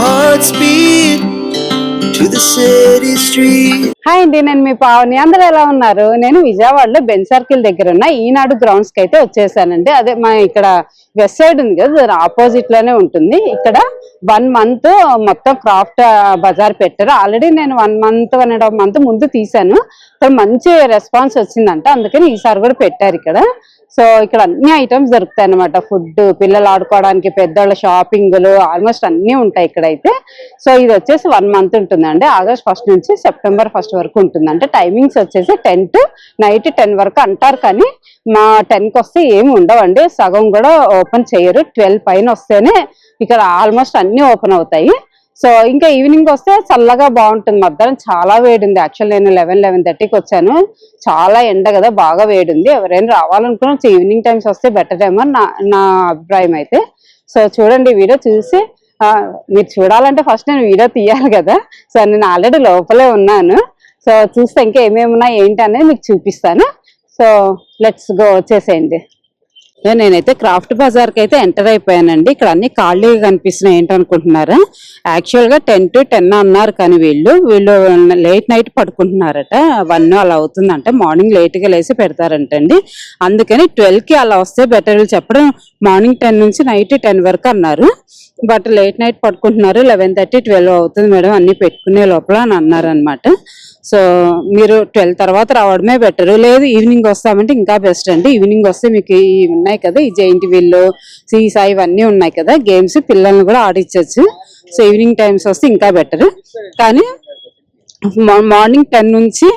hearts beat to the city street. Hi అండి, నేను మీ పావని. అందరూ ఎలా ఉన్నారు? నేను విజయవాడలో బెంచ్ సర్కిల్ దగ్గర ఉన్న ఈనాడు గ్రౌండ్స్ కి అయితే వచ్చేసానండి. అదే మా ఇక్కడ వెస్ట్ సైడ్ ఉంది కదా, దాని ఆపోజిట్ లోనే ఉంటుంది. ఇక్కడ 1 month మొత్తం క్రాఫ్ట్ బజార్ పెట్టారు. ఆల్రెడీ నేను 1 month 1.5 month ముందు తీసాను. ఇక్కడ మంచి రెస్పాన్స్ వచ్చిందంట, అందుకని ఈసారి కూడా పెట్టారు ఇక్కడ. సో ఇక్కడ అన్ని ఐటమ్స్ దొరుకుతాయి అనమాట. ఫుడ్, పిల్లలు ఆడుకోవడానికి, పెద్దవాళ్ళ షాపింగ్లు ఆల్మోస్ట్ అన్ని ఉంటాయి ఇక్కడైతే. సో ఇది వచ్చేసి 1 month ఉంటుందండి. August 1st నుంచి September 1st వరకు ఉంటుంది. అంటే టైమింగ్స్ వచ్చేసి 10 to night 10 వరకు అంటారు, కానీ మా 10కి వస్తే ఏమి ఉండవండి. సగం కూడా ఓపెన్ చేయరు. 12 పైన వస్తేనే ఇక్కడ ఆల్మోస్ట్ అన్ని ఓపెన్ అవుతాయి. సో ఇంకా ఈవినింగ్ వస్తే చల్లగా బాగుంటుంది. మధ్యాహ్నం చాలా వేడి ఉంది. యాక్చువల్ నేను 11-11:30కి వచ్చాను. చాలా ఎండ కదా, బాగా వేడి ఉంది. ఎవరైనా రావాలనుకున్నా ఈవినింగ్ టైమ్స్ వస్తే బెటర్ ఏమో నా అభిప్రాయం అయితే. సో చూడండి, వీడియో చూసి మీరు చూడాలంటే ఫస్ట్ నేను వీడియో తీయాలి కదా. సో నేను ఆల్రెడీ లోపలే ఉన్నాను. సో చూస్తే ఇంకా ఏమేమి ఉన్నాయి ఏంటి అనేది మీకు చూపిస్తాను. సో లెట్స్ గో, వచ్చేసేయండి. నేనైతే క్రాఫ్ట్ బజార్ కి అయితే ఎంటర్ అయిపోయానండి. ఇక్కడ అన్ని ఖాళీగా కనిపిస్తున్నాయి. ఏంటనుకుంటున్నారా, యాక్చువల్ గా 10 to 10 అన్నారు, కానీ వీళ్ళు లేట్ నైట్ పడుకుంటున్నారట. 1 అలా అవుతుందంట. మార్నింగ్ లేట్ గా లేసి పెడతారంటండి. అందుకని 12కి అలా వస్తే బెటర్. వీళ్ళు చెప్పడం మార్నింగ్ 10 నుంచి నైట్ 10 వరకు అన్నారు. But late night పడుకుంటున్నారు. 11:30-12 అవుతుంది మేడం అన్ని పెట్టుకునే లోపల అని అన్నారు అనమాట. సో మీరు 12 తర్వాత రావడమే బెటర్. లేదు ఈవినింగ్ వస్తామంటే ఇంకా బెస్ట్ అండి. ఈవినింగ్ వస్తే మీకు ఉన్నాయి కదా, ఈ జైంట్ వీల్, సీసా, ఇవన్నీ ఉన్నాయి కదా గేమ్స్, పిల్లల్ని కూడా ఆడించవచ్చు. సో ఈవినింగ్ టైమ్స్ వస్తే ఇంకా బెటర్. కానీ మార్నింగ్ 10 నుంచి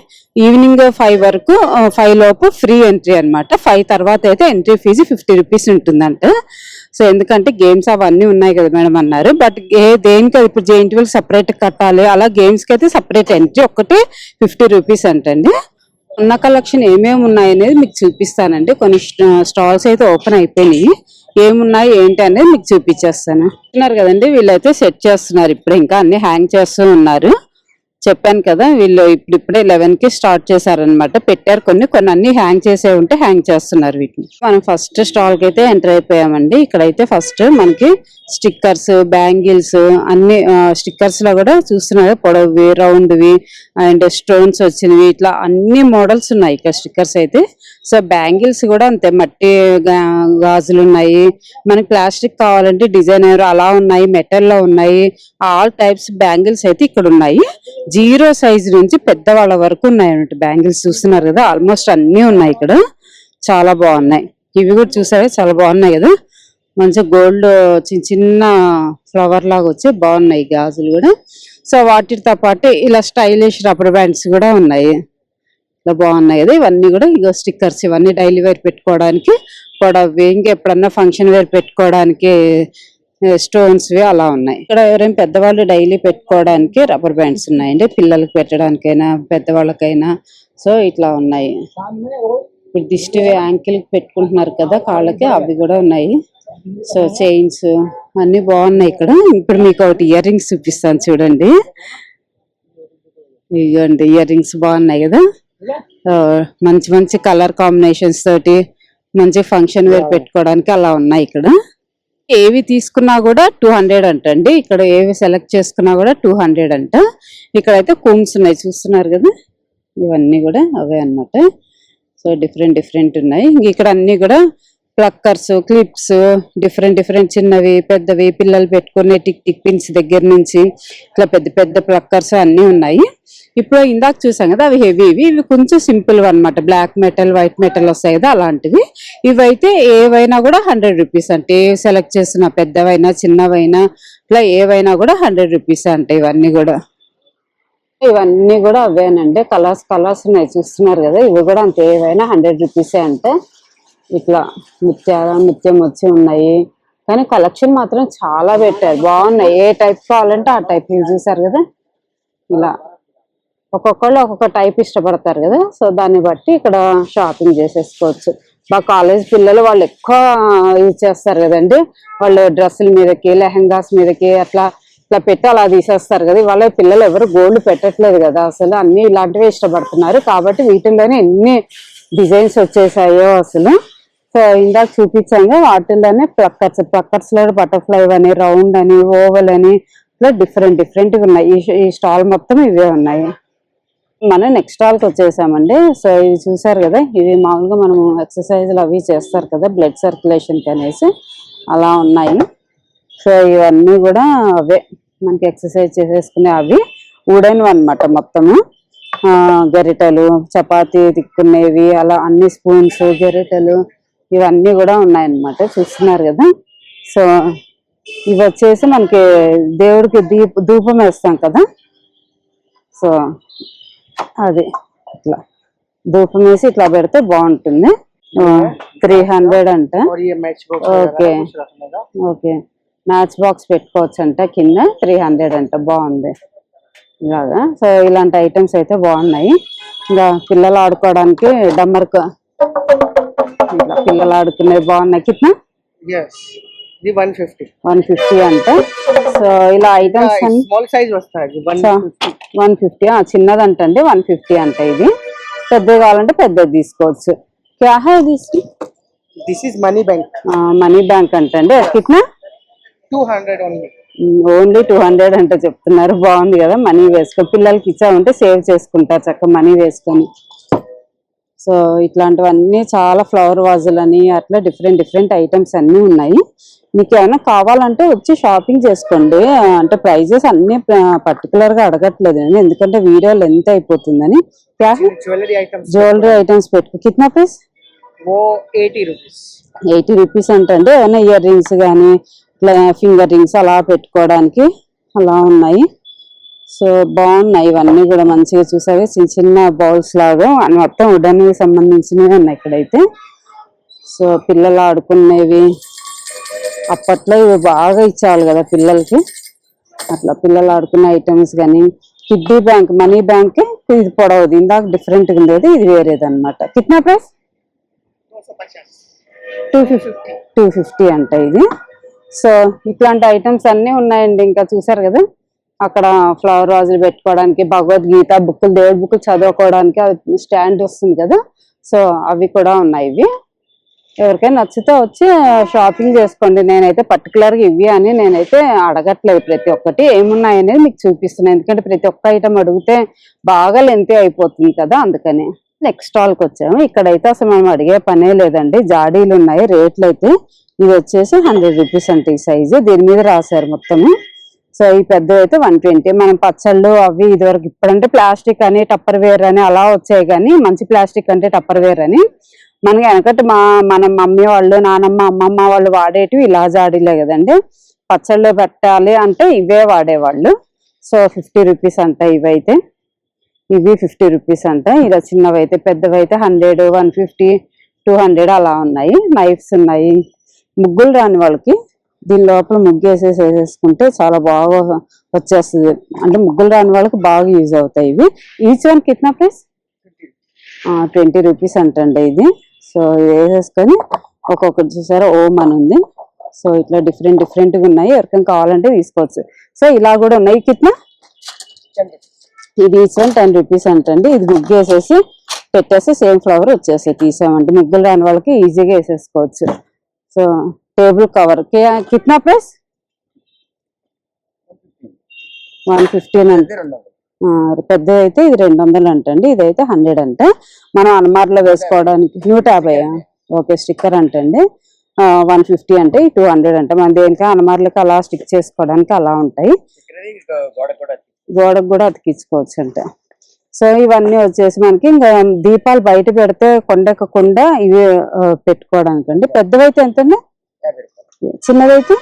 ఈవినింగ్ 5 వరకు, 5 లోపు ఫ్రీ ఎంట్రీ అనమాట. 5 తర్వాత అయితే ఎంట్రీ ఫీజు 50 రూపీస్ ఉంటుందంట. సో ఎందుకంటే గేమ్స్ అవన్నీ ఉన్నాయి కదా మేడం అన్నారు. బట్ దేనికి ఇప్పుడు జెయింట్ వీల్ సపరేట్ కట్టాలి, అలా గేమ్స్ కి అయితే సపరేట్ ఎంట్రీ ఒక్కటే 50 రూపీస్ అంటండి. ఉన్న కలెక్షన్ ఏమేమి ఉన్నాయి అనేది మీకు చూపిస్తానండి. కొన్ని స్టాల్స్ అయితే ఓపెన్ అయిపోయినాయి. ఏమున్నాయి ఏంటి అనేది మీకు చూపించేస్తాను. చూస్తున్నారు కదండి, వీళ్ళైతే సెట్ చేస్తున్నారు. ఇప్పుడు ఇంకా అన్ని హ్యాంగ్ చేస్తూ ఉన్నారు. చెప్పాను కదా, వీళ్ళు ఇప్పుడే 11కి స్టార్ట్ చేశారనమాట. పెట్టారు కొన్ని అన్ని హ్యాంగ్ చేసే ఉంటే హ్యాంగ్ చేస్తున్నారు వీటిని. మనం ఫస్ట్ స్టాల్ కి అయితే ఎంటర్ అయిపోయామండి. ఇక్కడైతే ఫస్ట్ మనకి స్టిక్కర్స్, బ్యాంగిల్స్ అన్ని స్టిక్కర్స్ లో కూడా చూస్తున్నారు. పొడవువి, రౌండ్వి అండ్ స్టోన్స్ వచ్చినవి, ఇట్లా అన్ని మోడల్స్ ఉన్నాయి ఇక్కడ స్టిక్కర్స్ అయితే. సో బ్యాంగిల్స్ కూడా అంతే, మట్టి గాజులు ఉన్నాయి. మనకి ప్లాస్టిక్ కావాలంటే డిజైనర్ అలా ఉన్నాయి, మెటల్ లో ఉన్నాయి. ఆల్ టైప్స్ బ్యాంగిల్స్ అయితే ఇక్కడ ఉన్నాయి. 0 సైజ్ నుంచి పెద్దవాళ్ళ వరకు ఉన్నాయి అన్నట్టు బ్యాంగిల్స్. చూస్తున్నారు కదా, ఆల్మోస్ట్ అన్ని ఉన్నాయి ఇక్కడ. చాలా బాగున్నాయి. ఇవి కూడా చూసారా, చాలా బాగున్నాయి కదా. మంచిగా గోల్డ్ చిన్న ఫ్లవర్ లాగా వచ్చి బాగున్నాయి గాజులు కూడా. సో వాటితో పాటు ఇలా స్టైలిష్ రబ్బర్ బ్యాండ్స్ కూడా ఉన్నాయి. ఇలా బాగున్నాయి కదా. ఇవన్నీ కూడా ఇగో స్టిక్కర్స్, ఇవన్నీ డైలీ వేర్ పెట్టుకోవడానికి, పొడవి, ఇంకెప్పుడన్నా ఫంక్షన్ వేర్ పెట్టుకోవడానికి స్టోన్స్ అలా ఉన్నాయి. ఇక్కడ ఎవరైనా పెద్దవాళ్ళు డైలీ పెట్టుకోవడానికి రబ్బర్ బ్యాండ్స్ ఉన్నాయండి, పిల్లలకి పెట్టడానికైనా పెద్దవాళ్ళకైనా. సో ఇట్లా ఉన్నాయి. ఇప్పుడు దిష్టి యాంకిల్ పెట్టుకుంటున్నారు కదా కాళ్ళకి, అవి కూడా ఉన్నాయి. సో చైన్స్ అన్ని బాగున్నాయి ఇక్కడ. ఇప్పుడు మీకు ఒకటి ఇయర్ రింగ్స్ చూపిస్తాను చూడండి. ఇదిగోండి, ఇయర్ రింగ్స్ బాగున్నాయి కదా. మంచి మంచి కలర్ కాంబినేషన్స్ తోటి మంచి ఫంక్షన్ వేర్ పెట్టుకోవడానికి అలా ఉన్నాయి ఇక్కడ. ఏవి తీసుకున్నా కూడా 200 అంటండి. ఇక్కడ ఏవి సెలెక్ట్ చేసుకున్నా కూడా 200 అంట. ఇక్కడైతే కూమ్స్ ఉన్నాయి, చూస్తున్నారు కదా. ఇవన్నీ కూడా అవే అన్నమాట. సో డిఫరెంట్ ఉన్నాయి. ఇక్కడ అన్ని కూడా ప్లక్కర్స్, క్లిప్స్, డిఫరెంట్ చిన్నవి, పెద్దవి, పిల్లలు పెట్టుకునే టిక్ పిన్స్ దగ్గర నుంచి ఇట్లా పెద్ద ప్లక్కర్స్ అన్ని ఉన్నాయి. ఇప్పుడు ఇందాక చూసాం కదా, అవి హెవీవి. ఇవి కొంచెం సింపుల్ అనమాట. బ్లాక్ మెటల్, వైట్ మెటల్ వస్తాయి కదా, అలాంటివి. ఇవైతే ఏవైనా కూడా 100 రూపీస్ అంటే, ఏ సెలెక్ట్ చేసిన పెద్దవైనా చిన్నవైనా ఇట్లా ఏవైనా కూడా 100 రూపీస్ అంటే. ఇవన్నీ కూడా అవేనండి. కలర్స్ ఉన్నాయి, చూస్తున్నారు కదా. ఇవి కూడా అంతే, ఏవైనా 100 రూపీసే అంటే. ఇట్లా ముత్యం వచ్చి ఉన్నాయి, కానీ కలెక్షన్ మాత్రం చాలా పెట్టారు. బాగున్నాయి. ఏ టైప్ కావాలంటే ఆ టైప్. చూసారు కదా, ఇలా ఒక్కొక్కళ్ళు ఒక్కొక్క టైప్ ఇష్టపడతారు కదా. సో దాన్ని బట్టి ఇక్కడ షాపింగ్ చేసేసుకోవచ్చు. మా కాలేజ్ పిల్లలు వాళ్ళు ఎక్కువ యూజ్ చేస్తారు కదండి. వాళ్ళు డ్రెస్సుల మీదకి, లెహంగాస్ మీదకి అట్లా పెట్టి అలా తీసేస్తారు కదా. వాళ్ళ పిల్లలు ఎవరు గోల్డ్ పెట్టట్లేదు కదా, అసలు అన్ని ఇలాంటివే ఇష్టపడుతున్నారు. కాబట్టి వీటిల్లోనే ఎన్ని డిజైన్స్ వచ్చేసాయో అసలు. సో ఇందాక చూపించాను వాటిల్లోనే ప్లక్కర్స్ లో బటర్ఫ్లై అని, రౌండ్ అని, ఓవల్ అని ఇట్లా డిఫరెంట్ డిఫరెంట్ గా ఉన్నాయి. ఈ స్టాల్ మొత్తం ఇవే ఉన్నాయి. మనం నెక్స్ట్ స్టాల్ కి వచ్చేసామండి. సో ఇవి చూసారు కదా, ఇవి మామూలుగా మనం ఎక్సర్సైజ్లు అవి చేస్తారు కదా బ్లడ్ సర్క్యులేషన్ కి అనేసి, అలా ఉన్నాయి. సో ఇవన్నీ కూడా అవే మనకి ఎక్సర్సైజ్ చేసేసుకునే అవి వుడెన్ అన్నమాట మొత్తము. గరిటెలు, చపాతీ తిక్కునేవి, అలా అన్ని స్పూన్స్, గరిటెలు ఇవన్నీ కూడా ఉన్నాయన్నమాట. చూస్తున్నారు కదా. సో ఇవి వచ్చేసి మనకి దేవుడికి ధూపం వేస్తాం కదా, సో అది ఇట్లా ధూపం వేసి ఇట్లా పెడితే బాగుంటుంది. 300 అంట. ఓకే ఓకే, మ్యాచ్ బాక్స్ పెట్టుకోవచ్చు అంట కింద. 300 అంట. బాగుంది ఇలాగా. సో ఇలాంటి ఐటమ్స్ అయితే బాగున్నాయి. ఇంకా పిల్లలు ఆడుకోవడానికి డమ్మర్కు ఇట్లా పిల్లలు ఆడుకునేవి బాగున్నాయి. కిట్నా 150 అంటే. సో ఇలా ఐటమ్స్ స్మాల్ సైజ్ వస్తాయి 150. చిన్నదంటండి 150 అంట. ఇది పెద్దది కావాలంటే పెద్దది తీసుకోవచ్చు. క్యా hi this is money bank. Money bank అంటండి. కిట్నా 200 ఓన్లీ. ఓన్లీ 200 అంటే చెప్తున్నారు. బాగుంది కదా. మనీ వేసుకొని పిల్లలకి ఇచ్చామంటే సేవ్ చేసుకుంటారు చక్కగా మనీ వేసుకొని. సో ఇట్లాంటివన్నీ చాలా ఫ్లవర్ వాజులని అట్లా డిఫరెంట్ డిఫరెంట్ ఐటమ్స్ అన్నీ ఉన్నాయి. మీకు ఏమైనా కావాలంటే వచ్చి షాపింగ్ చేసుకోండి. అంటే ప్రైజెస్ అన్ని పర్టికులర్ గా అడగట్లేదు నేను, ఎందుకంటే వీడియో లెంత్ అయిపోతుందని. జ్యువెలరీ ఐటమ్స్ పెట్టుకో. కిतना ప్రైస్? 80 రూపీస్ అంటండి. ఏమైనా ఇయర్ రింగ్స్ కానీ ఇట్లా ఫింగర్ రింగ్స్ అలా పెట్టుకోవడానికి అలా ఉన్నాయి. సో బాగున్నాయి ఇవన్నీ కూడా మంచిగా. చూసారు చిన్న చిన్న బౌల్స్ లాగా మొత్తం వుడెన్ కి సంబంధించినవి ఉన్నాయి ఇక్కడైతే. సో పిల్లలు ఆడుకునేవి అప్పట్లో ఇవి బాగా ఇచ్చేవాళ్ళు కదా పిల్లలకి. అట్లా పిల్లలు ఆడుకునే ఐటమ్స్ కానీ. కిడ్డీ బ్యాంక్, మనీ బ్యాంక్ ఇది పొడవుది, ఇందాక డిఫరెంట్ గా ఉండేది, ఇది వేరేది అనమాట. కిట్నా ప్రైస్? 250 అంట ఇది. సో ఇట్లాంటి ఐటమ్స్ అన్ని ఉన్నాయండి. ఇంకా చూసారు కదా అక్కడ ఫ్లవర్ వాజులు పెట్టుకోవడానికి, భగవద్గీత బుక్కులు, దేవుడి బుక్కులు చదువుకోవడానికి స్టాండ్ వస్తుంది కదా, సో అవి కూడా ఉన్నాయి. ఇవి ఎవరికైనా నచ్చితే వచ్చి షాపింగ్ చేసుకోండి. నేనైతే పర్టికులర్ గా ఇవి అని నేనైతే అడగట్లేదు. ప్రతి ఒక్కటి ఏమున్నాయనేది మీకు చూపిస్తున్నాను, ఎందుకంటే ప్రతి ఒక్క ఐటమ్ అడిగితే బాగా లెంతీ అయిపోతుంది కదా, అందుకని. నెక్స్ట్ స్టాల్ కి వచ్చాము. ఇక్కడైతే అసలు మనం అడిగే పనే లేదండి. జాడీలు ఉన్నాయి. రేట్లు అయితే ఇది వచ్చేసి 100 రూపీస్ అంటే ఈ సైజు, దీని మీద రాశారు మొత్తము. సో ఈ పెద్దవి అయితే 120. మనం పచ్చళ్ళు అవి ఇదివరకు, ఇప్పుడంటే ప్లాస్టిక్ అని టప్పర్ వేర్ అని అలా వచ్చాయి, కానీ మంచి ప్లాస్టిక్ అంటే టప్పర్ వేర్ అని. మనకి వెనకటి మన మమ్మీ వాళ్ళు, నానమ్మ, అమ్మమ్మ వాళ్ళు వాడేటివి ఇలా జాడీలే కదండి. పచ్చళ్ళు పెట్టాలి అంటే ఇవే వాడేవాళ్ళు. సో 50 రూపీస్ అంట ఇవైతే. ఇవి 50 రూపీస్ అంట. ఇలా చిన్నవైతే, పెద్దవైతే 100, 150, 200 అలా ఉన్నాయి. నైఫ్స్ ఉన్నాయి. ముగ్గులు రాని వాళ్ళకి దీని లోపల ముగ్గు వేసేసుకుంటే చాలా బాగా వచ్చేస్తుంది. అంటే ముగ్గులు రాని వాళ్ళకి బాగా యూజ్ అవుతాయి ఇవి. ఈచ్ వన్ కిतना ప్రైస్? 20 రూపీస్ అంటండి ఇది. సో ఇది వేసేసుకొని ఒక్కొక్కటి చూసారా ఓం అని ఉంది. సో ఇట్లా డిఫరెంట్ డిఫరెంట్ గా ఉన్నాయి. ఎవరికైనా కావాలంటే తీసుకోవచ్చు. సో ఇలా కూడా ఉన్నాయి. కిतना? ఇది ఈచ్ వన్ 10 రూపీస్ అంటండి. ఇది ముగ్గు వేసేసి పెట్టేసి సేమ్ ఫ్లవర్ వచ్చేసి తీసామంటే ముగ్గులు రాని వాళ్ళకి ఈజీగా వేసేసుకోవచ్చు. సో టేబుల్ కవర్ కిतना ప్రైస్? 115 అంటే. పెద్ద అయితే ఇది 200 అంటండి. ఇదైతే 100 అంట. మనం అలమార్లో వేసుకోవడానికి 150. ఓకే, స్టిక్కర్ అంటండి. 150 అంటే 200 అంట. మన దేనికి అలమార్లకి అలా స్టిక్ చేసుకోవడానికి అలా ఉంటాయి. గోడకు కూడా అతికించుకోవచ్చు అంట. సో ఇవన్నీ వచ్చేసి మనకి ఇంకా దీపాలు బయట పెడితే కొండెక్కకుండా ఇవి పెట్టుకోవడానికి అండి. పెద్దవైతే ఎంతండి? చిన్నదైతే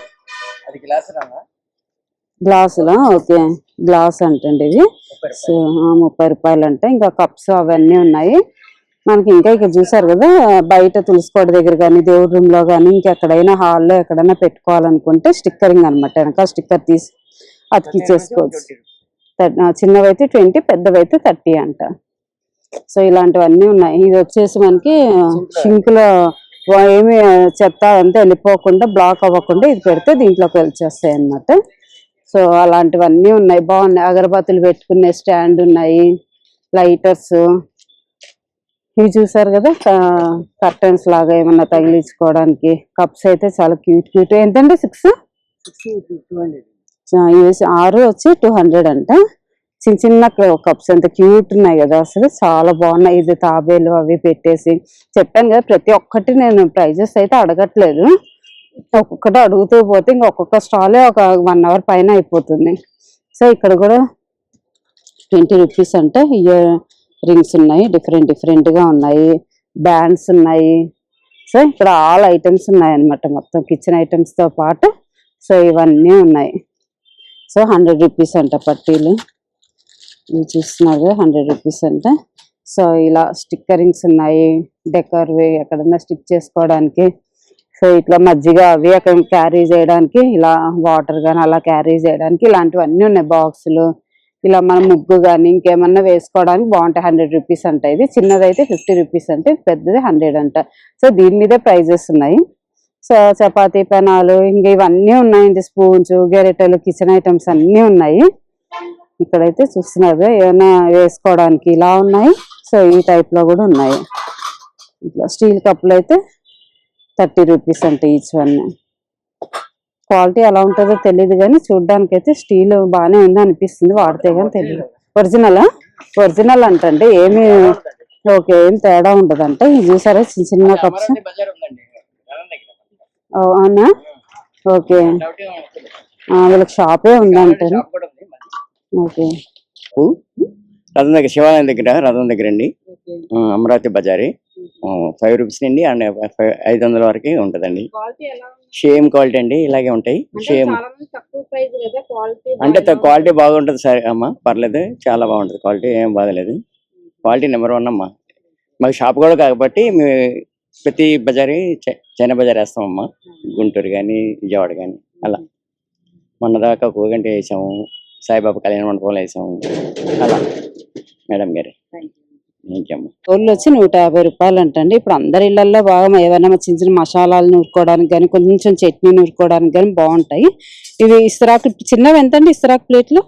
గ్లాసులా? ఓకే, గ్లాస్ అంటండి ఇవి. సో 30 రూపాయలు అంట. ఇంకా కప్స్ అవన్నీ ఉన్నాయి మనకి. ఇంకా ఇక్కడ చూసారు కదా, బయట తులసికోట దగ్గర కానీ, దేవుడి రూమ్ లో కానీ, ఇంకెక్కడైనా హాల్లో ఎక్కడైనా పెట్టుకోవాలనుకుంటే స్టిక్కరింగ్ అనమాట. వెనక స్టిక్కర్ తీసి అతికిచ్చేసుకోవచ్చు. చిన్నవైతే 20, పెద్దవైతే 30 అంట. సో ఇలాంటివన్నీ ఉన్నాయి. ఇది వచ్చేసి మనకి షింక్ లో ఏమి చెత్త అంతా వెళ్ళిపోకుండా, బ్లాక్ అవ్వకుండా ఇది పెడితే దీంట్లోకి వెళ్ళిచేస్తాయి అన్నమాట. సో అలాంటివన్నీ ఉన్నాయి. బాగున్నాయి. అగరబత్తులు పెట్టుకునే స్టాండ్ ఉన్నాయి. లైటర్స్ ఇవి చూసారు కదా, కర్టన్స్ లాగా ఏమన్నా తగిలించుకోవడానికి. కప్స్ అయితే చాలా క్యూట్ క్యూట్. ఎంతండి? 6? ఇవి 6 వచ్చి 200 అంట. చిన్న చిన్న కప్స్ ఎంత క్యూట్ ఉన్నాయి కదా, అసలు చాలా బాగున్నాయి. ఇది తాబేలు అవి పెట్టేసి చెప్పాను కదా, ప్రతి ఒక్కటి నేను ప్రైజెస్ అయితే అడగట్లేదు, ఒక్కొక్కటి అడుగుతూ పోతే ఇంకొక స్టాలే ఒక 1 hour పైన అయిపోతుంది. సో ఇక్కడ కూడా 20 రూపీస్ అంటే ఇయర్ రింగ్స్ ఉన్నాయి, డిఫరెంట్ గా ఉన్నాయి, బ్యాండ్స్ ఉన్నాయి. సో ఇక్కడ ఆల్ ఐటమ్స్ ఉన్నాయి అన్నమాట, మొత్తం కిచెన్ ఐటమ్స్ తో పాటు. సో ఇవన్నీ ఉన్నాయి. సో 100 రూపీస్ అంట పట్టీలు, ఇవి చూస్తున్నారు 100 రూపీస్ అంట. సో ఇలా స్టిక్కరింగ్స్ ఉన్నాయి, డెకర్వి ఎక్కడన్నా స్టిక్ చేసుకోవడానికి. సో ఇట్లా మజ్జిగ అవి అక్కడ క్యారీ చేయడానికి, ఇలా వాటర్ కానీ అలా క్యారీ చేయడానికి ఇలాంటివన్నీ ఉన్నాయి. బాక్సులు ఇలా మనం ముగ్గు కానీ ఇంకేమన్నా వేసుకోవడానికి బాగుంటాయి. 100 రూపీస్ అంట. ఇది చిన్నదైతే 50 రూపీస్ అంటే, పెద్దది 100 అంట. సో దీని మీదే ప్రైజెస్ ఉన్నాయి. సో చపాతీ పెనాలు ఇంకా ఇవన్నీ ఉన్నాయండి, స్పూన్స్, గెరెటలు, కిచెన్ ఐటమ్స్ అన్నీ ఉన్నాయి. ఇక్కడైతే చూస్తున్నారు ఏమైనా వేసుకోవడానికి ఇలా ఉన్నాయి. సో ఈ టైప్ లో కూడా ఉన్నాయి. ఇట్లా స్టీల్ కప్పులు అయితే 30 రూపీస్ అంటే ఈచ్ వన్. క్వాలిటీ ఎలా ఉంటుందో తెలియదు కానీ చూడడానికి అయితే స్టీల్ బాగానే ఉంది అనిపిస్తుంది, వాడితే కానీ తెలియదు. ఒరిజినల్ అంటండి, ఏమి ఓకే ఏం తేడా ఉండదంట. ఇది చూసారా చిన్న చిన్న కప్స్. అవునా, ఓకే, వీళ్ళకి షాపే ఉందంటారు. ఓకే, రథం దగ్గర, శివాలయం దగ్గర రథం దగ్గర అండి, అమరావతి బజారీ. 5 రూపీస్ నుండి అండ్ 500 వరకు ఉంటదండి. సేమ్ క్వాలిటీ అండి, ఇలాగే ఉంటాయి. సేమ్ అంటే క్వాలిటీ బాగుంటది సార్ అమ్మా, పర్లేదు, చాలా బాగుంటది క్వాలిటీ, ఏం బాధలేదు. క్వాలిటీ నెంబర్ 1 అమ్మా. మాకు షాప్ కూడా కాబట్టి ప్రతి బజారీ చైనా బజార్ వేస్తామమ్మా, గుంటూరు కానీ విజయవాడ కానీ అలా. మొన్న దాకా కోగంటి వేసాము, సాయిబాబా కళ్యాణ మండపంలో వేసాము అలా. మేడం గారు తోళ్ళు వచ్చి 150 రూపాయలు అంటండి. ఇప్పుడు అందరి ఇళ్లలో బాగా ఏమైనా చిన్న చిన్న మసాలాలు నూరుకోవడానికి కానీ, కొంచెం చట్నీ నూరుకోవడానికి కానీ బాగుంటాయి. ఇవి ఇస్తరాకు చిన్నవి ఎంతండి? ఇస్తరాకు ప్లేట్లు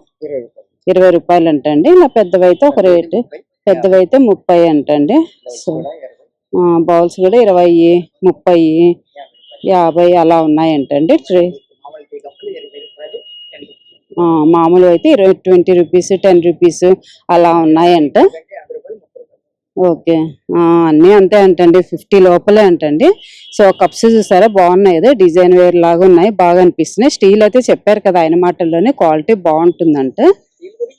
20 రూపాయలు అంటండి. ఇలా పెద్దవైతే ఒక రేటు, పెద్దవైతే 30 అంటండి. సో బౌల్స్ కూడా 20, 30, 50 అలా ఉన్నాయంటండి. ట్రే మామూలు అయితే 20 రూపీస్, 10 రూపీస్ అలా ఉన్నాయంట. ఓకే, అన్నీ అంతే అంటండి, 50 లోపలే అంటండి. సో కప్స్ చూసారా బాగున్నాయి కదా, డిజైన్ వేర్ లాగా ఉన్నాయి, బాగా అనిపిస్తున్నాయి. స్టీల్ అయితే చెప్పారు కదా ఆయన మాటల్లోనే, క్వాలిటీ బాగుంటుందంట.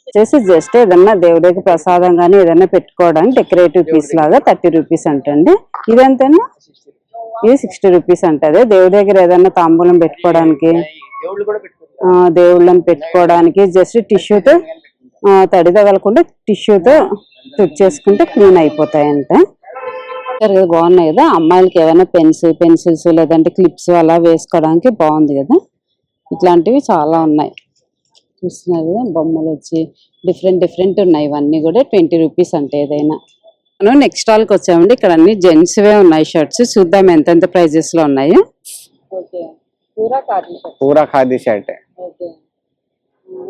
వచ్చేసి జస్ట్ ఏదన్నా దేవుడికి ప్రసాదం కానీ ఏదన్నా పెట్టుకోవడానికి డెకరేటివ్ పీస్ లాగా 30 రూపీస్ అంటండి. ఇదంతేనా? ఇది 60 రూపీస్ అంటది. దేవుడి దగ్గర ఏదన్నా తాంబూలం పెట్టుకోవడానికి, దేవుళ్ళని పెట్టుకోవడానికి జస్ట్ టిష్యూతో తడి తగలకుండా టిష్యూతో తుడిచేసుకుంటే క్లీన్ అయిపోతాయంట. బాగున్నాయి కదా, అమ్మాయిలకి ఏమైనా పెన్సిల్స్ లేదంటే క్లిప్స్ అలా వేసుకోవడానికి బాగుంది కదా. ఇట్లాంటివి చాలా ఉన్నాయి చూస్తున్నారు కదా, బొమ్మలు వచ్చి డిఫరెంట్ ఉన్నాయి. ఇవన్నీ కూడా 20 రూపీస్ అంటే ఏదైనా. మనం నెక్స్ట్ స్టాల్కి వచ్చామండి, ఇక్కడ అన్ని జెంట్స్వే ఉన్నాయి షర్ట్స్. చూద్దాం ఎంతెంత ప్రైజెస్ లో ఉన్నాయో. पूरा खादी शर्ट है।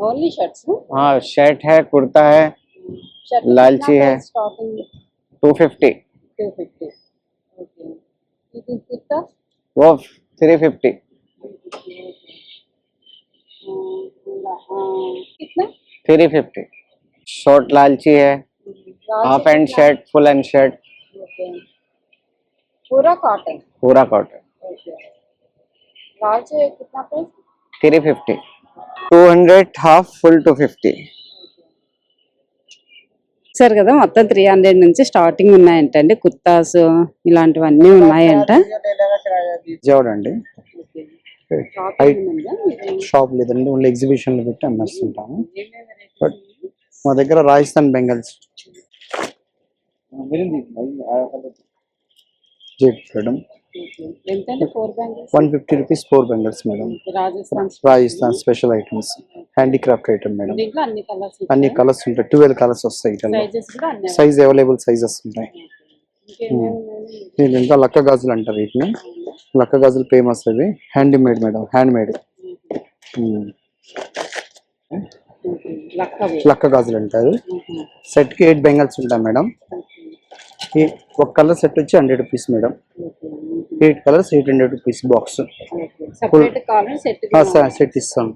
Only shirts? हाँ, शर्ट है, कुर्ता है, लालची है। 250। वो 350। कितना? 350। शॉर्ट लालची है, half and shirt, full and shirt, पूरा कॉटन। पूरा कॉटन। लालची कितना प्राइस? 350। 200 half, full 250। సరే కదా, మొత్తం 300 నుంచి స్టార్టింగ్ ఉన్నాయంటండి. కుర్తాస్ ఇలాంటివన్నీ ఉన్నాయంట. చూడండి, షాప్ లేదండి, ఓన్లీ ఎగ్జిబిషన్ లో పెట్టి అమ్మేస్తుంటాము. బట్ మా దగ్గర Rajasthan bangles madam 150 rupees 4 bangles madam. Rajasthan special items, handicraft item madam. అన్ని కలర్స్ ఉంటాయి, 12 కలర్స్ వస్తాయి. సైజ్ అవైలబుల్ సైజెస్ ఉంటాయి. ఇంకా లక్క గాజులు అంటారు వీటిని. లక్క గాజులు ఫేమస్, అవి హ్యాండీమేడ్ మేడం, హ్యాండ్ మేడ్ లక్క గాజులు అంటారు. సెట్ కి 8 బెంగల్స్ ఉంటాయి మేడం. ఒక కలర్ సెట్ వచ్చి 100 rupees madam. 8 colours 800 rupees box. Set ఇస్తాం.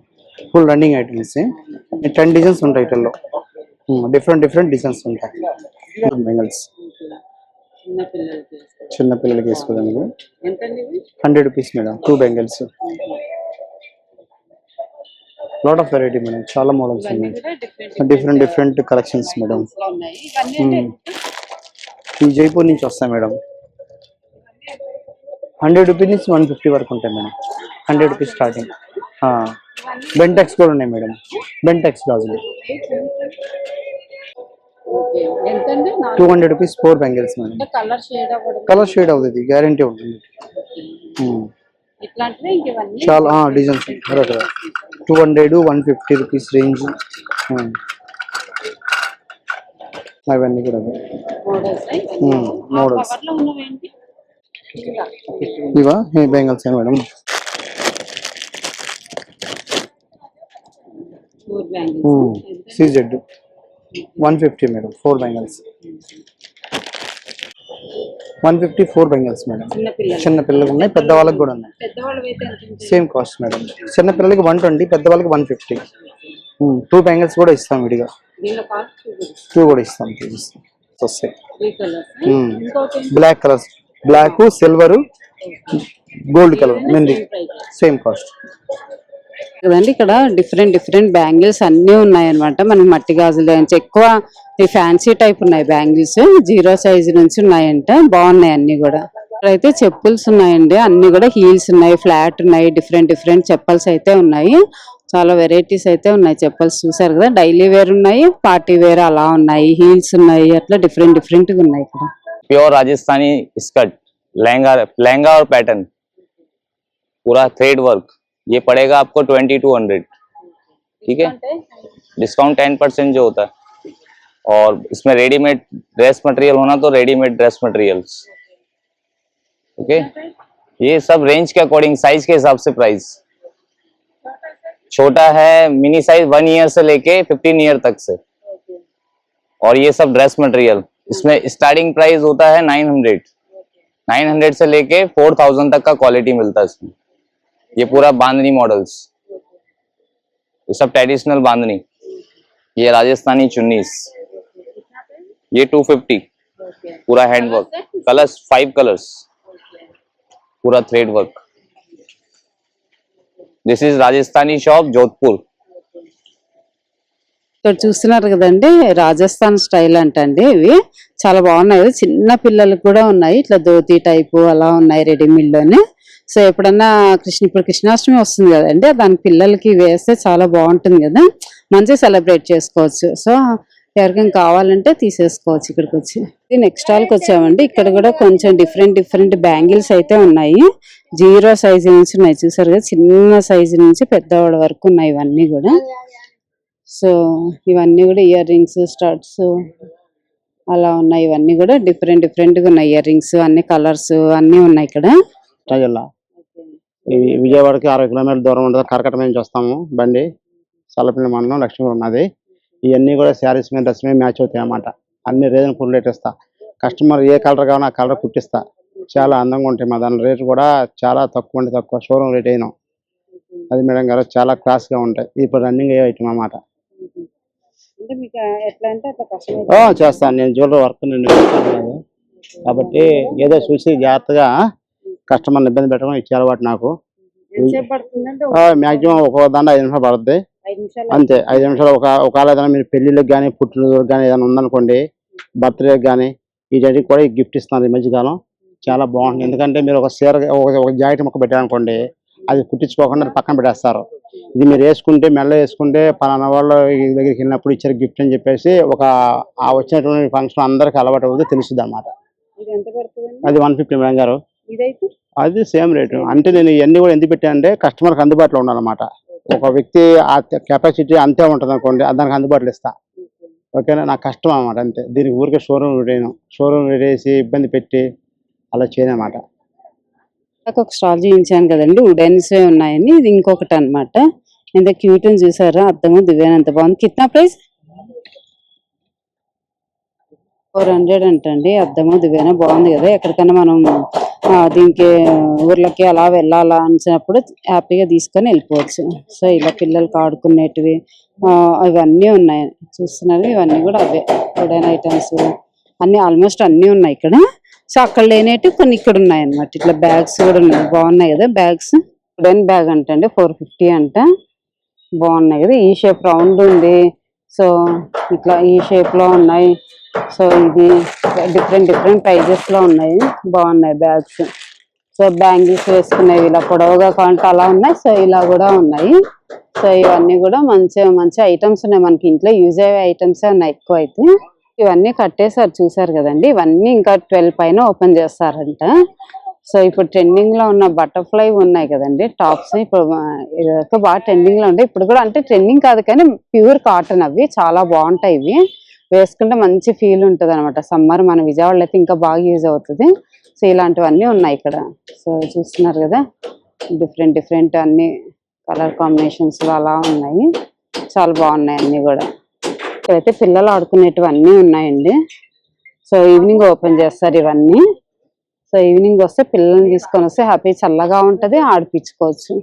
ఫుల్ రన్నింగ్ ఐటమ్స్ 10 డిజైన్స్ ఉంటాయి వీటిల్లో. డిఫరెంట్ డిజైన్స్ ఉంటాయి. బెంగల్స్ చిన్న పిల్లలకి వేసుకోవడానికి 100 rupees madam. 2 bangles. Lot of variety madam, చాలా మోడల్స్ ఉన్నాయి. Different collections madam. ఈ జైపూర్ నుంచి వస్తాయి మేడం. 100 రూపీస్ నుంచి 150 వరకు ఉంటాయి మేడం. 100 rupees starting. బెంటెక్స్ కూడా ఉన్నాయి మేడం. బెంటెక్స్ గాజులు 200 rupees 4 bangles madam. Colour shade అవుతుంది, గ్యారంటీ ఉంటుంది. చాలా డిజైన్స్ 200 150 రూపీస్ రేంజ్. అవన్నీ కూడా మోడల్స్. ఇవా bangles madam. CZ 150 madam. 4 bangles 150. 4 bangles madam. చిన్న పిల్లలకు ఉన్నాయి, పెద్దవాళ్ళకి కూడా ఉన్నాయి. Same cost madam. చిన్న పిల్లలకి 120, పెద్దవాళ్ళకి 150. 2 బెంగల్స్ కూడా ఇస్తాం విడిగా. 2 కూడా ఇస్తాం. వస్తాయి black colours, black, silver, gold colour mehndi. Same cost కదండి. ఇక్కడ డిఫరెంట్ బ్యాంగిల్స్ అన్ని ఉన్నాయి అనమాట. మనకి మట్టి గాజులు నుంచి ఎక్కువ ఈ ఫ్యాన్సీ టైప్ ఉన్నాయి బ్యాంగిల్స్. 0 సైజ్ నుంచి ఉన్నాయంట, బాగున్నాయి అన్ని కూడా. ఇక్కడైతే చెప్పుల్స్ ఉన్నాయండి, అన్ని కూడా హీల్స్ ఉన్నాయి, ఫ్లాట్ ఉన్నాయి, డిఫరెంట్ చెప్పల్స్ అయితే ఉన్నాయి. చాలా వెరైటీస్ అయితే ఉన్నాయి. చెప్పల్స్ చూసారు కదా, డైలీ వేర్ ఉన్నాయి, పార్టీ వేర్ అలా ఉన్నాయి, హీల్స్ ఉన్నాయి, అట్లా డిఫరెంట్ గా ఉన్నాయి ఇక్కడ. प्योर राजस्थानी स्कर्ट, लहंगा और पैटर्न, पूरा थ्रेड वर्क. ये पड़ेगा आपको 2200. ठीक है, डिस्काउंट 10% जो होता है. और इसमें रेडीमेड ड्रेस मटेरियल होना तो रेडीमेड ड्रेस मटेरियल्स. ओके, ये सब रेंज के अकॉर्डिंग साइज के हिसाब से प्राइस. छोटा है मिनी साइज 1 ईयर से लेके 15 ईयर तक से. और ये सब ड्रेस मटेरियल, इसमें स्टार्टिंग प्राइस होता है 900 से लेके 4000 तक का क्वालिटी मिलता है इसमें. ये पूरा बांधनी मॉडल्स, ये सब ट्रेडिशनल बांधनी. ये राजस्थानी चुन्नीस, ये 250. पूरा हैंडवर्क, कलर्स 5 कलर्स, पूरा thread work. This is Rajasthani shop Jodhpur. ఇక్కడ చూస్తున్నారు కదండి, రాజస్థాన్ స్టైల్ అంటండి. ఇవి చాలా బాగున్నాయి. చిన్న పిల్లలకు కూడా ఉన్నాయి, ఇట్లా ధోతి టైపు అలా ఉన్నాయి రెడీమేడ్ లోనే. సో ఎప్పుడన్నా ఇప్పుడు కృష్ణాష్టమి వస్తుంది కదండి, దాని పిల్లలకి వేస్తే చాలా బాగుంటుంది కదా, మంచిగా సెలబ్రేట్ చేసుకోవచ్చు. సో ఎవరికైనా కావాలంటే తీసేసుకోవచ్చు ఇక్కడికి వచ్చి. నెక్స్ట్ స్టాల్కి వచ్చామండి. ఇక్కడ కూడా కొంచెం డిఫరెంట్ బ్యాంగిల్స్ అయితే ఉన్నాయి. 0 సైజ్ నుంచి ఉన్నాయి, చూసారు కదా, చిన్న సైజు నుంచి పెద్దవాడి వరకు ఉన్నాయి ఇవన్నీ కూడా. సో ఇవన్నీ కూడా ఇయర్ రింగ్స్, స్టడ్స్ అలా ఉన్నాయి. ఇవన్నీ కూడా డిఫరెంట్ గా ఉన్నాయి. ఇయర్ రింగ్స్ అన్ని కలర్స్ అన్ని ఉన్నాయి ఇక్కడ. విజయవాడకి 60 కిలోమీటర్ల దూరం ఉంటుంది. కరకట్ట నుంచి వస్తాము బండి. చల్లపల్లి మండలం, లక్ష్మీపురం ఉన్నది. ఇవన్నీ కూడా శారీస్ మీద డ్రెస్ మీద మ్యాచ్ అవుతాయి అన్నమాట. అన్ని రీజనబుల్ రేట్ ఇస్తా. కస్టమర్ ఏ కలర్ కావాలో ఆ కలర్ కుట్టిస్తా. చాలా అందంగా ఉంటాయి. మా దాని రేట్ కూడా చాలా తక్కువ, తక్కువ షోరూమ్ రేట్ అయినా. అది మేడం గారు చాలా క్లాస్ గా ఉంటాయి. ఇప్పుడు రన్నింగ్ అయ్యే ఐటమ్ అన్నమాట. చేస్తాను నేను, జ్యువెలరీ వర్క్ నేను చేస్తాను కాబట్టి ఏదో చూసి జాగ్రత్తగా కస్టమర్ని ఇబ్బంది పెట్టడం ఇచ్చే అలవాటు నాకు. మాక్సిమం ఒక దండ 5 నిమిషాలు పడుతుంది అంతే. 5 నిమిషాలు. ఒకవేళ ఏదైనా మీరు పెళ్లిళ్ళకి కానీ పుట్టినరోజులకు కానీ ఏదైనా ఉందనుకోండి, బర్త్డేకి కానీ వీటికి కూడా గిఫ్ట్ ఇస్తున్నారు ఈ మధ్యకాలం. చాలా బాగుంటుంది. ఎందుకంటే మీరు ఒక చీర ఒక జాకెట్ ముక్క పెట్టారనుకోండి, అది కుట్టించుకోకుండా పక్కన పెట్టేస్తారు. ఇది మీరు వేసుకుంటే, మెల్ల వేసుకుంటే పలానా వాళ్ళు దగ్గరికి వెళ్ళినప్పుడు ఇచ్చారు గిఫ్ట్ అని చెప్పేసి ఆ వచ్చినటువంటి ఫంక్షన్ అందరికి అలవాటు అవుతుంది, తెలుస్తుంది అన్నమాట. అది 150 మేడం గారు. అది సేమ్ రేటు. అంటే నేను ఇవన్నీ కూడా ఎందుకు పెట్టానంటే కస్టమర్కి అందుబాటులో ఉండాలన్నమాట. ఒక వ్యక్తి ఆ కెపాసిటీ అంతే ఉంటుంది అనుకోండి, దానికి అందుబాటులో ఇస్తా. ఓకేనా, నాకు కష్టం అన్నమాట అంతే. దీనికి ఊరికే షోరూమ్ వేసి ఇబ్బంది పెట్టి అలా చేయనమాట. ఒక స్టాల్ చూపించాను కదండి, వుడెన్స్ ఉన్నాయని. ఇది ఇంకొకటి అనమాట. ఎంత క్యూట్ అని చూసారా, అద్దము దివ్యాన్ ఎంత బాగుంది. కిतना ప్రైస్? 400 అంటండి. అద్దము దివ్యాన బాగుంది కదా. ఎక్కడికైనా మనం దీనికి ఊర్లకి అలా వెళ్ళాలా అనిసినప్పుడు హ్యాపీగా తీసుకొని వెళ్ళిపోవచ్చు. సో ఇలా పిల్లలకి ఆడుకునేటివి ఇవన్నీ ఉన్నాయి చూస్తున్నారు. ఇవన్నీ కూడా అవే వుడెన్ ఐటమ్స్ అన్ని ఆల్మోస్ట్ అన్నీ ఉన్నాయి ఇక్కడ. సో అక్కడ లేనేటి కొన్ని ఇక్కడ ఉన్నాయి అన్నమాట. ఇట్లా బ్యాగ్స్ కూడా ఉన్నాయి, బాగున్నాయి కదా బ్యాగ్స్. వుడెన్ బ్యాగ్ అంటండి 450 అంట, బాగున్నాయి కదా. ఈ షేప్ రౌండ్ ఉంది, సో ఇట్లా ఈ షేప్ లో ఉన్నాయి. సో ఇది డిఫరెంట్ ప్రైజెస్ లో ఉన్నాయి, బాగున్నాయి బ్యాగ్స్. సో బ్యాంగిల్స్ వేసుకునేవి ఇలా పొడవుగా కావాలంటే అలా ఉన్నాయి. సో ఇలా కూడా ఉన్నాయి. సో ఇవన్నీ కూడా మంచి ఐటమ్స్ ఉన్నాయి, మనకి ఇంట్లో యూజ్ అయ్యే ఐటమ్స్ ఉన్నాయి ఎక్కువ అయితే. ఇవన్నీ కట్టేసారు చూసారు కదండి. ఇవన్నీ ఇంకా 12 పైన ఓపెన్ చేస్తారంట. సో ఇప్పుడు ట్రెండింగ్ లో ఉన్న బటర్ఫ్లై ఉన్నాయి కదండి టాప్స్, ఇప్పుడు బాగా ట్రెండింగ్ లో ఉంటాయి ఇప్పుడు కూడా. అంటే ట్రెండింగ్ కాదు కానీ ప్యూర్ కాటన్, అవి చాలా బాగుంటాయి. ఇవి వేసుకుంటే మంచి ఫీల్ ఉంటుంది అనమాట. సమ్మర్ మన విజయవాడలో అయితే ఇంకా బాగా యూజ్ అవుతుంది. సో ఇలాంటివన్నీ ఉన్నాయి ఇక్కడ. సో చూస్తున్నారు కదా, డిఫరెంట్ అన్ని కలర్ కాంబినేషన్స్ లో అలా ఉన్నాయి, చాలా బాగున్నాయి అన్ని కూడా. ఇక్కడైతే పిల్లలు ఆడుకునేటివి అన్నీ ఉన్నాయండి. సో ఈవినింగ్ ఓపెన్ చేస్తారు ఇవన్నీ. సో ఈవినింగ్ వస్తే పిల్లల్ని తీసుకొని వస్తే హ్యాపీ, చల్లగా ఉంటది, ఆడిపించుకోవచ్చు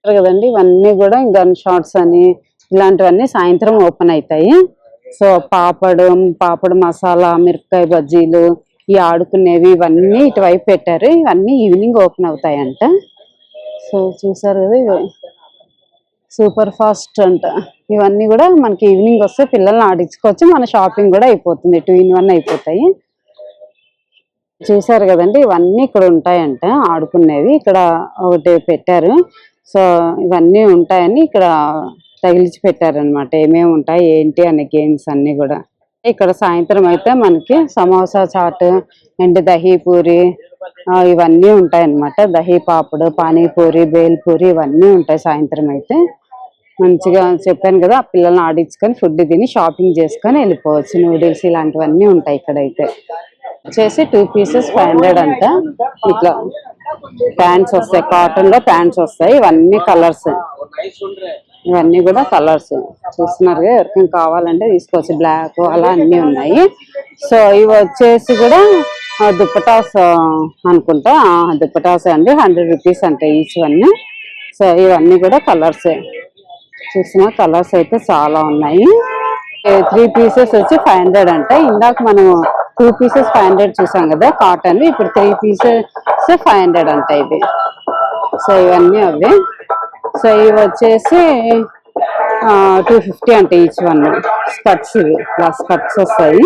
కదండి. ఇవన్నీ కూడా గన్ షాట్స్ అని ఇలాంటివన్నీ సాయంత్రం ఓపెన్ అవుతాయి. సో పాపడు మసాలా, మిరపకాయ బజ్జీలు, ఈ ఆడుకునేవి ఇవన్నీ ఇటువైపు పెట్టారు. ఇవన్నీ ఈవినింగ్ ఓపెన్ అవుతాయంట. సో చూసారు కదా, ఇవి సూపర్ ఫాస్ట్ అంట. ఇవన్నీ కూడా మనకి ఈవినింగ్ వస్తే పిల్లల్ని ఆడించుకోవచ్చు, మన షాపింగ్ కూడా అయిపోతుంది, 2 in 1 అయిపోతాయి. చూసారు కదండి, ఇవన్నీ ఇక్కడ ఉంటాయంట ఆడుకునేవి. ఇక్కడ ఒకటి పెట్టారు. సో ఇవన్నీ ఉంటాయని ఇక్కడ తగిలించి పెట్టారు అనమాట, ఏమేమి ఉంటాయి ఏంటి అనే గేమ్స్ అన్ని కూడా. ఇక్కడ సాయంత్రం అయితే మనకి సమోసా చాట్ అండ్ దహీ పూరి ఇవన్నీ ఉంటాయి అన్నమాట. దహీ పాపడు, పానీపూరి, బేల్పూరి ఇవన్నీ ఉంటాయి సాయంత్రం అయితే. మంచిగా చెప్పాను కదా, పిల్లల్ని ఆడించుకొని ఫుడ్ తిని షాపింగ్ చేసుకొని వెళ్ళిపోవచ్చు. నూడిల్స్ ఇలాంటివన్నీ ఉంటాయి ఇక్కడైతే. వచ్చేసి 2 pieces 500 అంట. ఇట్లా ప్యాంట్స్ వస్తాయి, కాటన్ లో ప్యాంట్స్ వస్తాయి. ఇవన్నీ కలర్స్, ఇవన్నీ కూడా కలర్స్ చూస్తున్నారు కదా. ఎవరికైనా కావాలంటే తీసుకోవచ్చు, బ్లాక్ అలా అన్ని ఉన్నాయి. సో ఇవి వచ్చేసి కూడా దుప్పటాస్ అనుకుంటా, దుప్పటాస్ అండి 100 rupees అంటే ఈచ్ వన్. సో ఇవన్నీ కూడా కలర్స్, చూసిన కలర్స్ అయితే చాలా ఉన్నాయి. 3 pieces వచ్చి 500 అంట. ఇందాక మనం 2 pieces 500 చూసాం కదా కాటన్, ఇప్పుడు 3 pieces 500 అంట ఇది. సో ఇవన్నీ అవే. సో ఇవి వచ్చేసి 250 అంటే ఈచ్ వన్. స్కర్ట్స్, ఇవి ఇట్లా స్కర్ట్స్ వస్తాయి,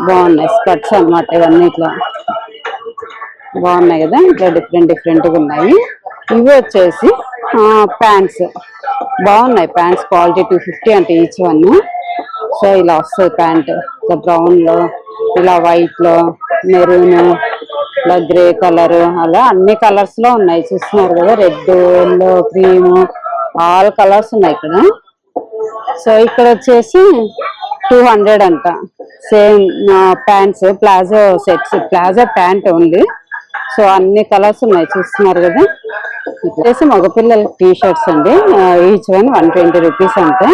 బాగున్నాయి స్కర్ట్స్ అన్నమాట. ఇవన్నీ ఇట్లా బాగున్నాయి కదా, ఇట్లా డిఫరెంట్గా ఉన్నాయి. ఇవి వచ్చేసి ప్యాంట్స్, బాగున్నాయి ప్యాంట్స్ క్వాలిటీ. 250 అంటే ఈచ్ వన్. సో ఇలా వస్తాయి ప్యాంట్, ఇలా బ్రౌన్ లో, ఇలా వైట్ లో, మెరూన్, ఇలా గ్రే కలర్, అలా అన్ని కలర్స్ లో ఉన్నాయి చూస్తున్నారు కదా. Red, yellow, cream, all colours ఉన్నాయి ఇక్కడ. సో ఇక్కడ వచ్చేసి 200 అంట. Same pants, palazzo sets, palazzo pant only. So అన్ని కలర్స్ ఉన్నాయి చూస్తున్నారు కదా. వచ్చేసి మగపిల్లలకి టీ షర్ట్స్ అండి, ఈచ్ వన్ 120 rupees అంటే.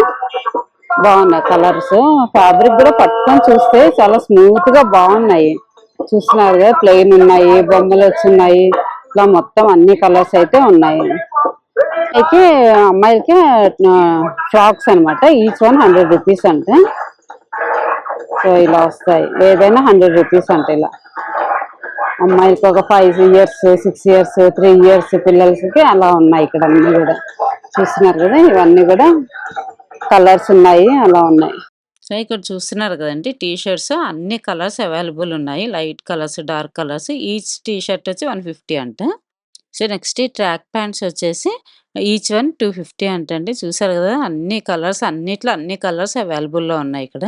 బాగున్నాయి కలర్స్, ఫ్యాబ్రిక్ కూడా పట్టుకొని చూస్తే చాలా స్మూత్ గా బాగున్నాయి చూస్తున్నారు కదా. ప్లెయిన్ ఉన్నాయి, బొమ్మలు వచ్చున్నాయి, ఇట్లా మొత్తం అన్ని కలర్స్ అయితే ఉన్నాయి. అయితే అమ్మాయిలకి ఫ్రాక్స్ అనమాట, ఈచ్ వన్ 100 rupees అంటే. సో ఇలా వస్తాయి, ఏదైనా 100 rupees అంటే. ఇలా అమ్మాయిలకి ఒక 5 years, 6 years, 3 years పిల్లలకి అలా ఉన్నాయి ఇక్కడ అన్ని కూడా చూస్తున్నారు కదా. ఇవన్నీ కూడా కలర్స్ ఉన్నాయి, అలా ఉన్నాయి. సో ఇక్కడ చూస్తున్నారు కదండి, టీ షర్ట్స్ అన్ని కలర్స్ అవైలబుల్ ఉన్నాయి. Light colours, dark colours. Each T shirt వచ్చి 150 అంట. సో నెక్స్ట్ ఈ ట్రాక్ ప్యాంట్స్ వచ్చేసి ఈచ్ వన్ 250 అంటండి. చూసారు కదా, అన్ని కలర్స్, అన్నిట్లో అన్ని కలర్స్ అవైలబుల్లో ఉన్నాయి ఇక్కడ.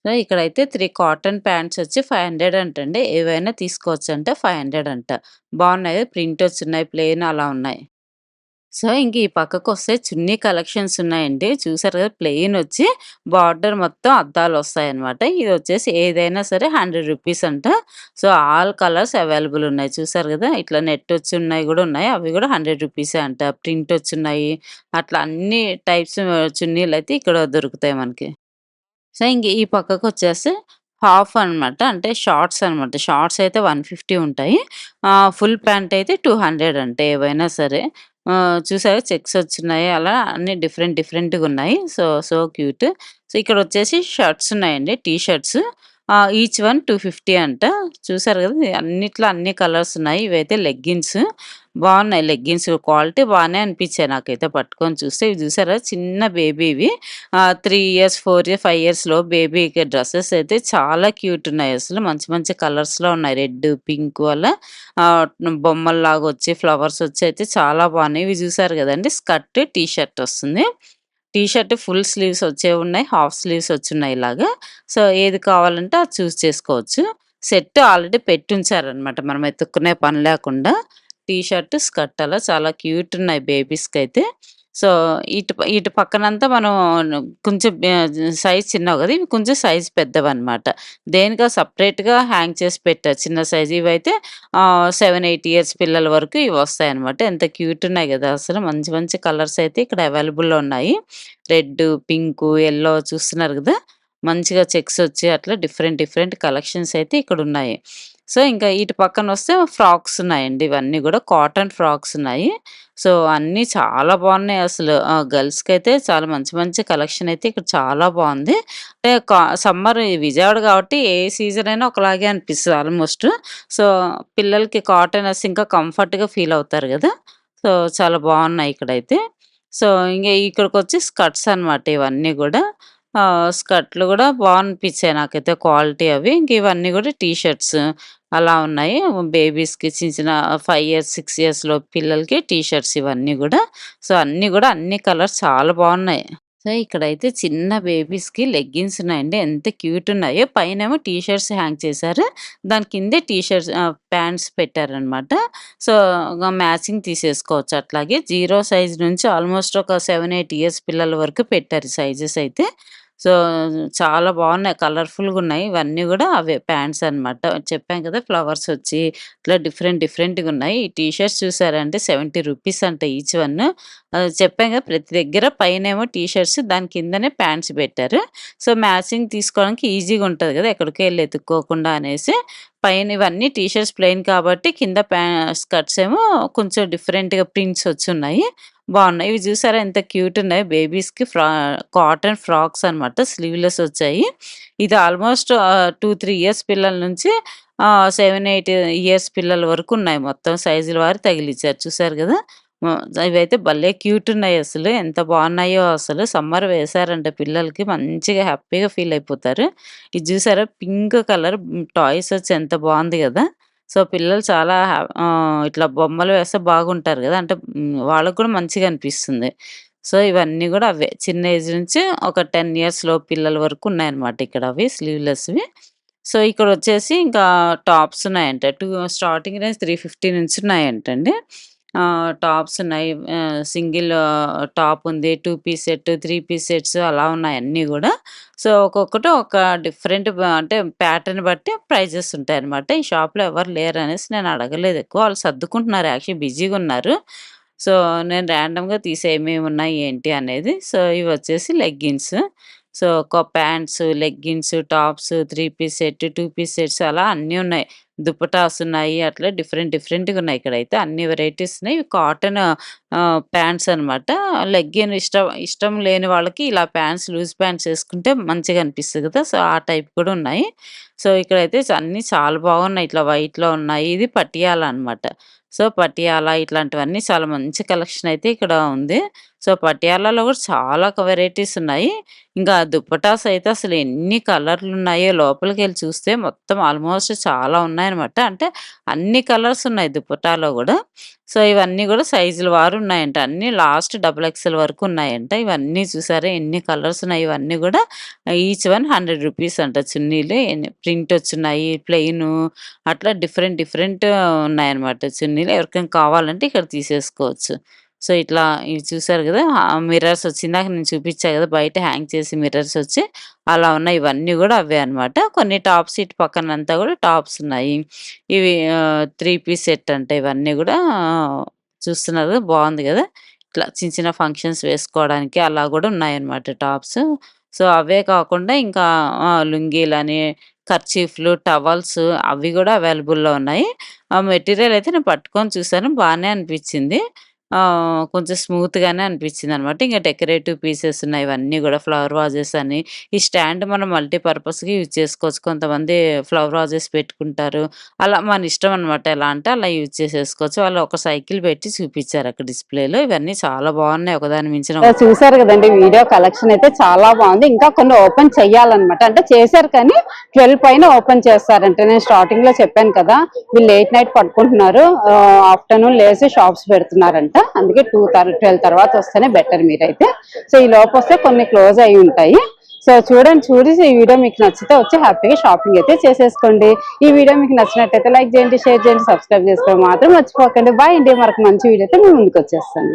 సో ఇక్కడైతే 3 కాటన్ ప్యాంట్స్ వచ్చి 500 అంటండి. ఏవైనా తీసుకోవచ్చు అంట, 500 అంట. బాగున్నాయి, ప్రింట్ వచ్చున్నాయి, ప్లెయిన్ అలా ఉన్నాయి. సో ఇంక ఈ పక్కకు వస్తే చున్నీ కలెక్షన్స్ ఉన్నాయండి. చూసారు కదా, ప్లెయిన్ వచ్చి బార్డర్ మొత్తం అద్దాలు వస్తాయి అనమాట. ఇది వచ్చేసి ఏదైనా సరే 100 rupees అంట. సో ఆల్ కలర్స్ అవైలబుల్ ఉన్నాయి చూసారు కదా. ఇట్లా నెట్ వచ్చి ఉన్నాయి కూడా ఉన్నాయి, అవి కూడా 100 rupees అంట. ప్రింట్ వచ్చున్నాయి, అట్లా అన్ని టైప్స్ చున్నీలు అయితే ఇక్కడ దొరుకుతాయి మనకి. సో ఇంక ఈ పక్కకు వచ్చేసి హాఫ్ అనమాట. అంటే షార్ట్స్ అనమాట. షార్ట్స్ అయితే 150 ఉంటాయి. ఫుల్ ప్యాంట్ అయితే 200 అంట ఏవైనా సరే. చూసారా చెక్స్ వచ్చున్నాయి. అలా అన్నీ డిఫరెంట్ డిఫరెంట్‌గున్నాయి. So cute. సో ఇక్కడొచ్చేసి షర్ట్స్ ఉన్నాయండి. T shirts. ఈచ్ వన్ 250 అంట. చూసారు గదా! అన్నిట్లో అన్ని కలర్స్ ఉన్నాయి. ఇవైతే లెగ్గిన్స్. బావున్నాయి లెగ్గిన్స్ క్వాలిటీ బానే అనిపించాయి నాకైతే పట్టుకొని చూస్తే. ఇవి చూసారా చిన్న బేబీవి. 3 ఇయర్స్, 4 ఇయర్స్, 5 ఇయర్స్‌లో బేబీకి డ్రెసెస్ అయితే చాలా క్యూట్ ఉన్నాయి అసలు. మంచి మంచి కలర్స్‌లో ఉన్నాయి. రెడ్, పింక్ అలా ఆహ్, బొమ్మల్లాగా వచ్చి ఫ్లవర్స్ వచ్చి అయితే చాలా బాగున్నాయి. ఇవి చూసారు గదండీ! స్కర్ట్, టీ షర్ట్ వస్తుంది. టీ షర్ట్ ఫుల్ స్లీవ్స్ వచ్చేవున్నాయి. హాఫ్ స్లీవ్స్ వచ్చున్నాయి ఇలాగా. సో, ఏది కావాలంటే అది చూజ్ చేసుకోవచ్చు. సెట్ ఆల్రెడీ పెట్టుంచారనమాట. మనం ఎతుక్కునే పని లేకుండా. టీ షర్ట్, స్కర్ట్ అలా చాలా క్యూట్ ఉన్నాయి బేబీస్‌కైతే. సో, ఇటు పక్కనంతా మనం కొంచెం సైజ్ చిన్నవి గదా! ఇవి కొంచెం సైజ్ పెద్దవన్నమాట. దేనికో సెపరేట్‌గా హ్యాంగ్ చేసి పెట్టారు చిన్న సైజ్. ఇవైతే 7, 8 ఇయర్స్ పిల్లల వరకు ఇవొస్తాయన్నమాట. ఎంత క్యూట్ ఉన్నాయి గదా! అసలు మంచి మంచి కలర్స్ అయితే ఇక్కడ అవైలబుల్‌లో ఉన్నాయి. రెడ్, పింకు, యెల్లో చూస్తున్నారు గదా! మంచిగా చెక్స్ వచ్చి అట్లా డిఫరెంట్ డిఫరెంట్ కలెక్షన్స్ అయితే ఇక్కడున్నాయి. సో, ఇంకా ఇటు పక్కనొస్తే ఫ్రాక్స్ ఉన్నాయండి. ఇవన్నీ గూడా కాటన్ ఫ్రాక్స్ ఉన్నాయి. సో, అన్నీ చాలా బాగున్నాయి అసలు. గర్ల్స్‌కైతే చాలా మంచి మంచి కలెక్షన్ అయితే ఇక్కడ చాలా బావుంది. అంటే సమ్మర్ విజయవాడ కాబట్టి ఏ సీజన్ అయినా ఒకలాగే అనిపిస్తది ఆల్‌మోస్ట్. సో, పిల్లలకి కాటన్ ఏస్తే ఇంకా కంఫర్ట్‌గా ఫీల్ అవుతారు గదా! సో, చాలా బావున్నాయి ఇక్కడైతే. సో, ఇంగ ఇక్కడికొచ్చి స్కర్ట్స్ అన్నమాట ఇవన్నీ గూడా. స్కర్ట్‌లు గూడా అనిపిచ్చాయి నాకైతే క్వాలిటీ అవి. ఇంక ఇవన్నీ గూడా టీ షర్ట్స్ అలా ఉన్నాయి. బేబీస్‌కి చిన్న చిన్న 5 ఇయర్స్, 6 ఇయర్స్ లోపు పిల్లలకి టీ షర్ట్స్ ఇవన్నీ గూడా. సో, అన్నీ గూడా అన్ని కలర్స్ చాలా బావున్నాయి. సో, ఇక్కడైతే చిన్న బేబీస్‌కి లెగ్గిన్స్ ఉన్నాయండి. ఎంత క్యూట్ ఉన్నాయో. పైనేమో టీ షర్ట్స్ హ్యాంగ్ చేశారు. దాని కిందే టీ షర్ట్స్ ప్యాంట్స్ పెట్టారనమాట. సో, మ్యాచింగ్ తీసేసుకోవచ్చు అట్లాగే. 0 సైజ్ నుంచి ఆల్మోస్ట్ ఒక 7, 8 ఇయర్స్ పిల్లల వరకు పెట్టారు సైజెస్ అయితే. సో, చాలా బావున్నాయి. కలర్‌ఫుల్‌గున్నాయి. ఇవన్నీ గూడా అవే ప్యాంట్స్ అనమాట. చెప్పాం కదా! ఫ్లవర్స్ వచ్చి ఇట్లా డిఫరెంట్ డిఫరెంట్‌గున్నాయి. ఈ టీ షర్ట్స్ చూసారంటే రూ. 70 అంట ఈచ్ వన్. చెప్పాం కదా! ప్రతి దగ్గర పైనేమో టీ షర్ట్స్ దాని కిందనే ప్యాంట్స్ పెట్టారు. సో, మ్యాచింగ్ తీసుకోవడానికి ఈజీగా ఉంటది గదా! ఎక్కడికో ఎళ్లి ఎతుక్కోకుండా అనేసి పైన ఇవన్నీ టీ షర్ట్స్ ప్లెయిన్ కాబట్టి కింద స్కర్ట్స్ ఏమో కొంచెం డిఫరెంట్‌గా ప్రింట్స్ వచ్చున్నాయి. బావున్నాయి. ఇవి చూసారా ఎంత క్యూట్ ఉన్నాయో బేబీస్‌కి కాటన్ ఫ్రాక్స్ అనమాట. స్లీవ్‌లెస్ వచ్చాయి. ఇది ఆల్మోస్ట్ 2, 3 ఇయర్స్ పిల్లల నుంచి 7, 8 ఇయర్స్ పిల్లల వరకు ఉన్నాయి. మొత్తం సైజుల వారు తగిలిచ్చారు. చూసారు గదా! ఇవైతే భలే క్యూట్ ఉన్నాయి అసలు. ఎంత బాగున్నాయో అసలు. సమ్మర్ వేశారంటే పిల్లలకి మంచిగా హ్యాపీగా ఫీల్ అయిపోతారు. ఇది చూసారా పింక్ కలర్ టాయ్స్ వచ్చి ఎంత బావుంది గదా! సో, పిల్లలు చాలా ఇట్లా బొమ్మలు వేస్తే బాగుంటారు గదా! అంటే వాళ్ళకి కూడా మంచిగా అనిపిస్తుంది. సో, ఇవన్నీ గూడా అవే. చిన్న ఏజ్ నుంచి ఒక 10 ఇయర్స్ లోపు పిల్లల వరకు ఉన్నాయన్నమాట ఇక్కడ అవి స్లీవ్‌లెస్‌వి. సో, ఇక్కడొచ్చేసి ఇంకా టాప్స్ ఉన్నాయంట. స్టార్టింగ్ రేంజ్ 350 నుంచి ఉన్నాయంటండి. టాప్స్ ఉన్నాయి. సింగిల్ టాప్ ఉంది. 2 పీస్ సెట్, 3 పీస్ సెట్స్ అలా ఉన్నాయి అన్నీ గూడా. సో, ఒక్కొక్కటి ఒక డిఫరెంట్ అంటే ప్యాటర్న్ బట్టి ప్రైజెస్ ఉంటాయన్నమాట. ఈ షాప్‌లో ఎవరు లేరనేసి నేను అడగలేదు ఎక్కువ. వాళ్ళు సర్దుకుంటున్నారు యాక్చువల్లీ బిజీగున్నారు. సో, నేను ర్యాండమ్‌గా తీసా ఏమేమున్నాయి ఏంటి అనేది. సో, ఇవొచ్చేసి leggings. So, pants, leggings, tops, 3 piece set, 2 piece sets అలా అన్నీ ఉన్నాయి. దుపటాస్ ఉన్నాయి. అట్లా డిఫరెంట్ డిఫరెంట్‌గా ఉన్నాయి ఇక్కడైతే అన్ని వెరైటీస్ ఉన్నాయి. ఇవి కాటన్ ప్యాంట్స్ అనమాట. లెగ్గిన్ ఇష్టం లేని వాళ్ళకి ఇలా ప్యాంట్స్ లూజ్ ప్యాంట్స్ ఏసుకుంటే మంచిగా అనిపిస్తది కదా! సో, ఆ టైప్ కూడా ఉన్నాయి. సో, ఇక్కడైతే అన్నీ చాలా బాగున్నాయి. ఇట్లా వైట్‌లో ఉన్నాయి. ఇది పటియాలా అనమాట. సో, పటియాలా ఇట్లాంటివన్నీ చాలా మంచి కలెక్షన్ అయితే ఇక్కడ ఉంది. సో, పటియాలాలో కూడా చాలా వెరైటీస్ ఉన్నాయి. ఇంకా దుప్పటాస్ అయితే అసలు ఎన్ని కలర్‌లున్నాయో లోపలికెళ్ళి చూస్తే మొత్తం ఆల్మోస్ట్ చాలా ఉన్నాయన్నమాట. అంటే అన్ని కలర్స్ ఉన్నాయి దుప్పటాలో గూడా. సో, ఇవన్నీ గూడా సైజుల వారు ఉన్నాయంట. అన్నీ లాస్ట్ డబుల్ ఎక్సెల్ వరకు ఉన్నాయంట. ఇవన్నీ చూసారా ఎన్ని కలర్స్ ఉన్నాయి. ఇవన్నీ గూడా ఈచ్ వన్ రూ. 100 అంట చున్నీలు. ప్రింట్ వచ్చున్నాయి. ప్లెయిను అట్లా డిఫరెంట్ డిఫరెంట్ ఉన్నాయన్నమాట చున్నీలు. ఎవరికైనా కావాలంటే ఇక్కడ తీసేసుకోవచ్చు. సో, ఇట్లా ఇవి చూసారు గదా! మిర్రర్స్ వచ్చి ఇందాక నేను చూపిచ్చా గదా! బయట హ్యాంగ్ చేసి మిర్రర్స్ వచ్చి అలా ఉన్నాయి. ఇవన్నీ గూడా అవే అన్నమాట. కొన్ని టాప్స్ ఇటు పక్కనంతా గూడా టాప్స్ ఉన్నాయి. ఇవి 3 పీస్ సెట్ అంట ఇవన్నీ గూడా చూస్తున్నారు గదా! బావుంది గదా! ఇట్లా చిన్న చిన్న ఫంక్షన్స్ వేసుకోవడానికి అలా గూడా ఉన్నాయన్నమాట టాప్స్. సో, అవే కాకుండా ఇంకా లుంగీలని, కర్చీఫ్లు, టవల్స్ అవి కూడా అవైలబుల్‌లో ఉన్నాయి. ఆ మెటీరియల్ అయితే నేను పట్టుకొని చూసాను. బానే అనిపించింది. కొంచెం స్మూత్‌గానే అనిపించిందనమాట. ఇంక డెకరేటివ్ పీసెస్ ఉన్నాయి. ఇవన్నీ కూడా ఫ్లవర్ వాజెస్ అని, ఈ స్టాండ్ మనం మల్టీపర్పస్‌గా యూజ్ చేసుకోవచ్చు. కొంతమంది ఫ్లవర్ వాజెస్ పెట్టుకుంటారు. అలా మన ఇష్టం అనమాట. ఎలా అంటే అలా యూజ్ చేసేసుకోవచ్చు. వాళ్ళు ఒక సైకిల్ పెట్టి చూపించారు అక్కడ డిస్‌ప్లేలో. ఇవన్నీ చాలా బాగున్నాయి. ఒకదాని మించిన ఒకటి. చూసారు కదండి వీడియో కలెక్షన్ అయితే చాలా బాగుంది. ఇంకా కొన్ని ఓపెన్ చెయ్యాలన్నమాట. అంటే చేశారు కానీ 12 పైన ఓపెన్ చేస్తారంటే నేను స్టార్టింగ్ లో చెప్పాను కదా, వీళ్ళు 8 నైట్ పడుకుంటున్నారు, ఆఫ్టర్నూన్ లేసి షాప్స్ పెడుతున్నారంట. అందుకే 12 తర్వాత వస్తేనే బెటర్ మీరైతే. సో ఈ లోపు వస్తే కొన్ని క్లోజ్ అయి ఉంటాయి. సో చూసి ఈ వీడియో మీకు నచ్చితే వచ్చి హ్యాపీగా షాపింగ్ అయితే చేసేసుకోండి. ఈ వీడియో మీకు నచ్చినట్టయితే లైక్ చేయండి, షేర్ చేయండి, సబ్స్క్రైబ్ చేసుకోవడం మాత్రం మర్చిపోకండి. బాయ్ అండి. మరొక మంచి వీడియోతో మేము ముందుకు వచ్చేస్తాను.